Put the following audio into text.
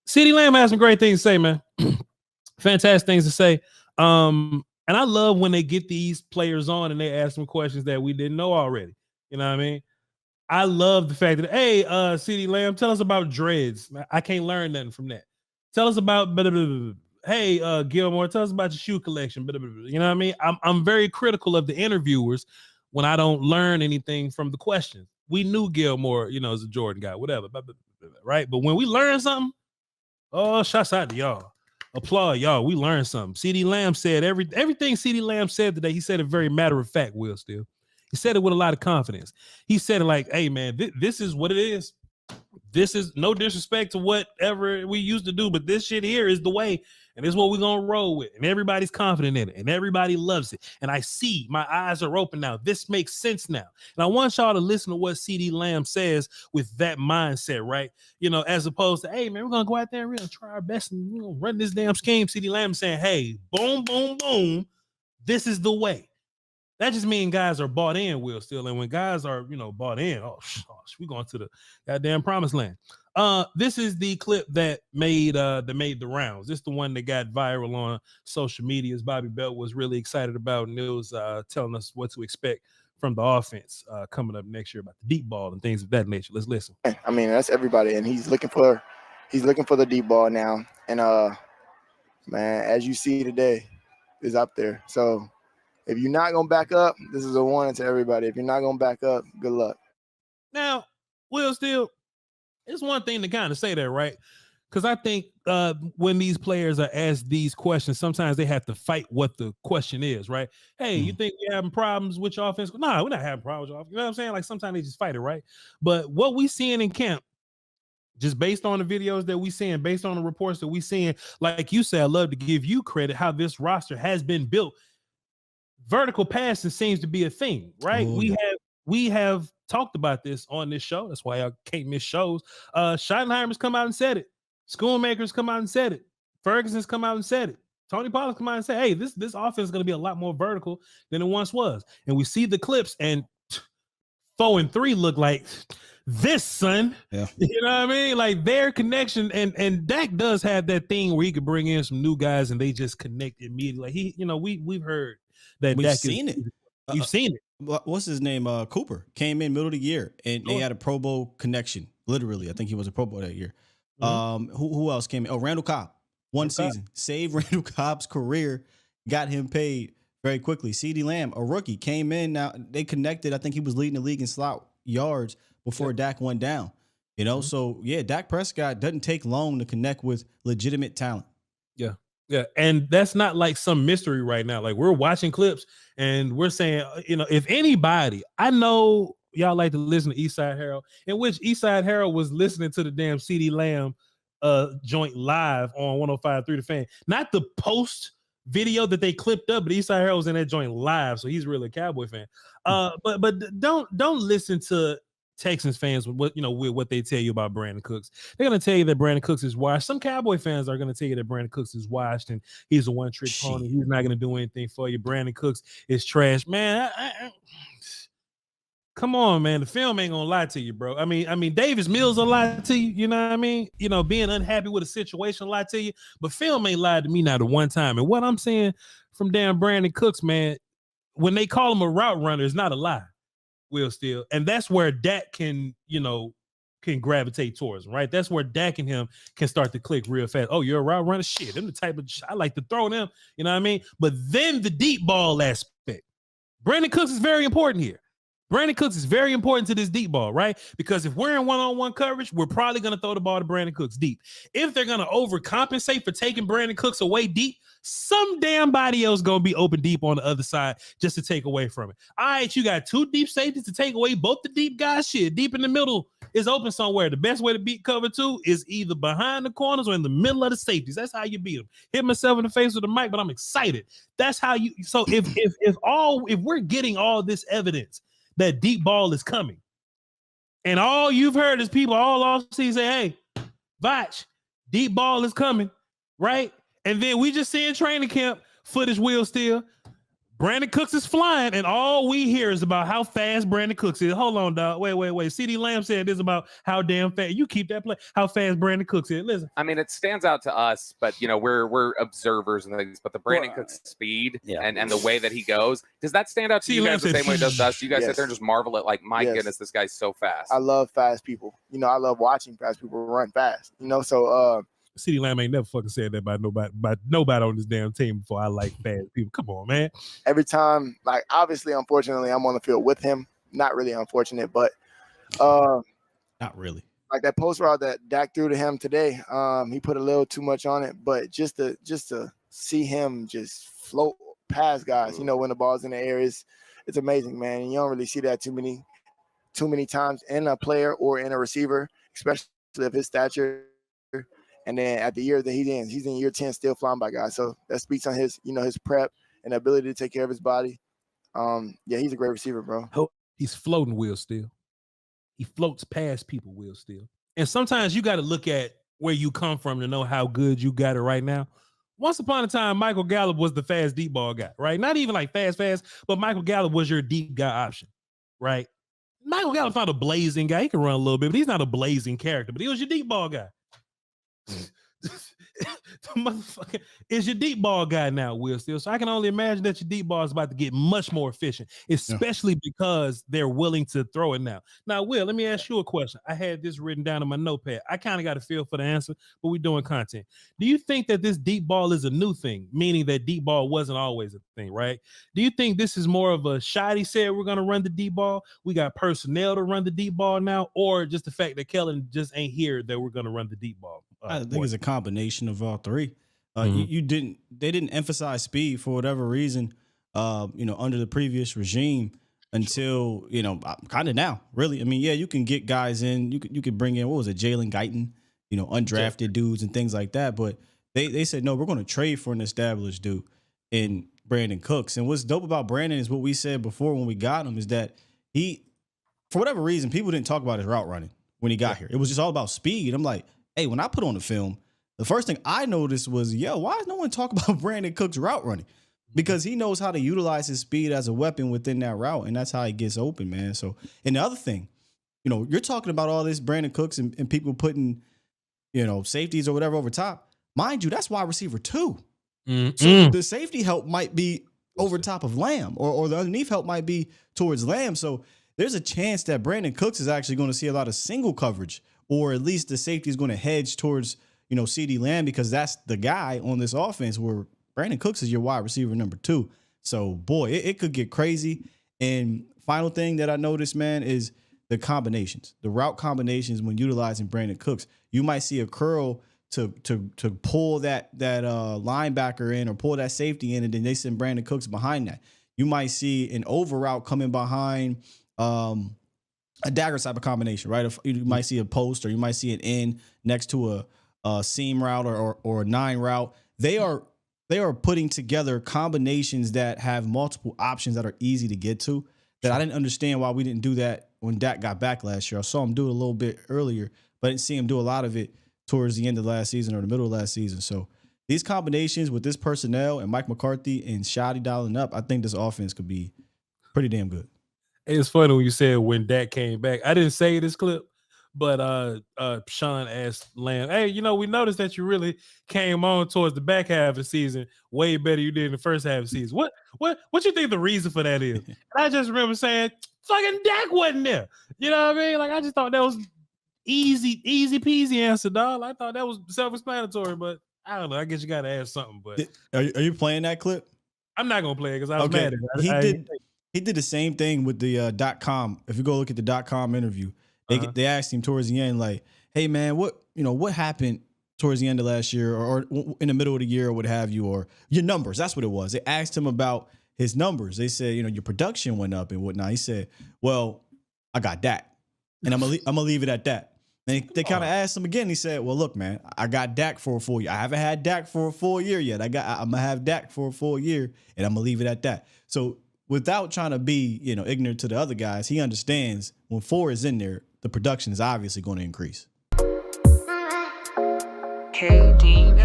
CeeDee Lamb has some great things to say, man. Fantastic things to say. And I love when they get these players on and they ask them questions that we didn't know already. You know what I mean? I love the fact that, hey, CeeDee Lamb, tell us about dreads. I can't learn nothing from that. Tell us about, hey, Gilmore, tell us about your shoe collection. You know what I mean? I'm very critical of the interviewers when I don't learn anything from the questions. We knew Gilmore, is a Jordan guy, whatever, right? But when we learn something, oh, shouts out to y'all. Applaud y'all. We learned something. CeeDee Lamb said everything CeeDee Lamb said today. He said it very matter of fact, Will Steele. He said it with a lot of confidence. He said it like, hey, man, this is what it is. This is no disrespect to whatever we used to do, but this shit here is the way, and this is what we're going to roll with. And everybody's confident in it, and everybody loves it. And I see my eyes are open now. This makes sense now. And I want y'all to listen to what CeeDee Lamb says with that mindset, right? As opposed to, hey, man, we're going to go out there and we're going to try our best and run this damn scheme. CeeDee Lamb saying, hey, boom, boom, boom. This is the way. That just means guys are bought in, Will Steele. And when guys are, bought in, we're going to the goddamn promised land. This is the clip that made the rounds. This is the one that got viral on social media, as Bobby Belt was really excited about, and it was telling us what to expect from the offense coming up next year about the deep ball and things of that nature. Let's listen. I mean, that's everybody, and he's looking for the deep ball now. And man, as you see today, is up there. So if you're not going to back up, this is a warning to everybody. If you're not going to back up, good luck. Now, Will Steele, it's one thing to kind of say that, right? Because I think when these players are asked these questions, sometimes they have to fight what the question is, right? Hey, you think we're having problems with your offense? No, we're not having problems with your offense. You know what I'm saying? Like sometimes they just fight it, right? But what we seeing in camp, just based on the videos that we seeing, based on the reports that we seeing, like you said, I love to give you credit how this roster has been built. Vertical passing seems to be a thing, right? Oh, we have talked about this on this show. That's why I can't miss shows. Schottenheimer's come out and said it. Schoonmaker's come out and said it. Ferguson's come out and said it. Tony Pollard's come out and said, hey, this offense is going to be a lot more vertical than it once was. And we see the clips, and 4 and 3 look like this, son. Yeah. You know what I mean? Like their connection, and Dak does have that thing where he could bring in some new guys and they just connect immediately. Like we've heard that We've Dak seen it. You've seen it. What's his name? Cooper came in middle of the year and they had a Pro Bowl connection. Literally, I think he was a Pro Bowl that year. Who else came in? Oh, Randall Cobb. One season. Saved Randall Cobb's career, got him paid very quickly. CeeDee Lamb, a rookie, came in. Now they connected. I think he was leading the league in slot yards before Dak went down. So yeah, Dak Prescott doesn't take long to connect with legitimate talent. Yeah. Yeah, and that's not like some mystery right now. Like we're watching clips and we're saying, if anybody, I know y'all like to listen to Eastside Harold, in which Eastside Harold was listening to the damn CeeDee Lamb joint live on 105.3 The Fan. Not the post video that they clipped up, but Eastside Harold was in that joint live, so he's really a Cowboy fan. But don't listen to Texans fans with what they tell you about Brandin Cooks. They're going to tell you that Brandin Cooks is washed. Some Cowboy fans are going to tell you that Brandin Cooks is washed and he's a one-trick pony. He's not going to do anything for you. Brandin Cooks is trash. Man, come on, man. The film ain't going to lie to you, bro. I mean, Davis Mills will lie to you. You know what I mean? Being unhappy with a situation will lie to you. But film ain't lied to me not the one time. And what I'm saying from damn Brandin Cooks, man, when they call him a route runner, it's not a lie. Will Steele, and that's where Dak can gravitate towards him, right? That's where Dak and him can start to click real fast. Oh, you're a route runner? Shit, I'm the type of I like to throw them, you know what I mean? But then the deep ball aspect. Brandin Cooks is very important here. Brandin Cooks is very important to this deep ball, right? Because if we're in one-on-one coverage, we're probably going to throw the ball to Brandin Cooks deep. If they're going to overcompensate for taking Brandin Cooks away deep, some damn body else going to be open deep on the other side just to take away from it. All right, you got 2 deep safeties to take away both the deep guys. Shit, deep in the middle is open somewhere. The best way to beat cover 2 is either behind the corners or in the middle of the safeties. That's how you beat them. Hit myself in the face with the mic, but I'm excited. That's how you. So if we're getting all this evidence that deep ball is coming, and all you've heard is people all off season say, hey, Voch, deep ball is coming, right? And then we just see in training camp footage, Will Steele, Brandin Cooks is flying, and all we hear is about how fast Brandin Cooks is. Hold on, dog. Wait. CeeDee Lamb said this about how damn fast. You keep that play. How fast Brandin Cooks is. Listen. I mean, it stands out to us, but we're observers and things. But the Brandin Cooks speed and the way that he goes, does that stand out to you guys the same way it does to us? You guys sit there and just marvel at like, my goodness, this guy's so fast. I love fast people. I love watching fast people run fast. So CeeDee Lamb ain't never fucking said that about nobody on this damn team before. I like fast people. Come on, man. Every time, like, obviously, unfortunately, I'm on the field with him. Not really unfortunate, but not really. Like that post route that Dak threw to him today, he put a little too much on it. But just to see him just float past guys, when the ball's in the air, it's amazing, man. And you don't really see that too many times in a player or in a receiver, especially if his stature. And then at the year that he's in year 10, still flying by guys. So that speaks on his, his prep and ability to take care of his body. He's a great receiver, bro. He's floating, Will Steele. He floats past people, Will Steele. And sometimes you got to look at where you come from to know how good you got it right now. Once upon a time, Michael Gallup was the fast deep ball guy, right? Not even like fast, but Michael Gallup was your deep guy option, right? Michael Gallup's not a blazing guy. He can run a little bit, but he's not a blazing character. But he was your deep ball guy. The motherfucker is your deep ball guy now, Will Steele. So I can only imagine that your deep ball is about to get much more efficient, especially because they're willing to throw it now. Now, Will, let me ask you a question. I had this written down in my notepad. I kind of got a feel for the answer, but we're doing content. Do you think that this deep ball is a new thing, meaning that deep ball wasn't always a thing, right? Do you think this is more of a Shoddy said we're going to run the deep ball, we got personnel to run the deep ball now, or just the fact that Kellen just ain't here that we're going to run the deep ball? I think it's a combination of all three. They didn't emphasize speed for whatever reason, under the previous regime until, kind of now, really. I mean, you can get guys in, you could bring in, what was it, Jalen Guyton, undrafted dudes and things like that. But they said, no, we're going to trade for an established dude in Brandin Cooks. And what's dope about Brandon is what we said before when we got him is that he, for whatever reason, people didn't talk about his route running when he got here. It was just all about speed. I'm like, hey, when I put on the film, the first thing I noticed was, why is no one talking about Brandin Cooks' route running? Because he knows how to utilize his speed as a weapon within that route, and that's how he gets open, man. So, and the other thing, you're talking about all this Brandin Cooks and people putting, safeties or whatever over top. Mind you, that's wide receiver 2. So the safety help might be over top of Lamb, or the underneath help might be towards Lamb. So there's a chance that Brandin Cooks is actually going to see a lot of single coverage, or at least the safety is going to hedge towards, CeeDee Lamb, because that's the guy on this offense where Brandin Cooks is your wide receiver number 2. So, boy, it could get crazy. And final thing that I noticed, man, is the combinations, the route combinations when utilizing Brandin Cooks. You might see a curl to pull that linebacker in or pull that safety in, and then they send Brandin Cooks behind that. You might see an over route coming behind a dagger type of combination, right? You might see a post, or you might see an in next to a seam route or a 9 route. They are putting together combinations that have multiple options that are easy to get to. That I didn't understand why we didn't do that when Dak got back last year. I saw him do it a little bit earlier, but I didn't see him do a lot of it towards the end of last season or the middle of last season. So these combinations with this personnel and Mike McCarthy and Shoddy dialing up, I think this offense could be pretty damn good. It's funny when you said when Dak came back. I didn't say this clip, but Sean asked Lamb, hey, we noticed that you really came on towards the back half of the season way better than you did in the first half of the season. What you think the reason for that is? And I just remember saying, fucking Dak wasn't there. You know what I mean? Like, I just thought that was easy peasy answer, dog. I thought that was self-explanatory, but I don't know. I guess you got to ask something. But are you playing that clip? I'm not going to play it because I was mad at it. He did the same thing with the .com. If you go look at the .com interview, they asked him towards the end, like, hey, man, what happened towards the end of last year or in the middle of the year or what have you, or your numbers? That's what it was. They asked him about his numbers. They said, your production went up and whatnot. He said, well, I got Dak, and I'm gonna leave it at that. And they kind of asked him again. He said, well, look, man, I got Dak for a full year. I haven't had Dak for a full year yet. I'm going to have Dak for a full year, and I'm going to leave it at that. So without trying to be, ignorant to the other guys, he understands when 4 is in there, the production is obviously going to increase. KD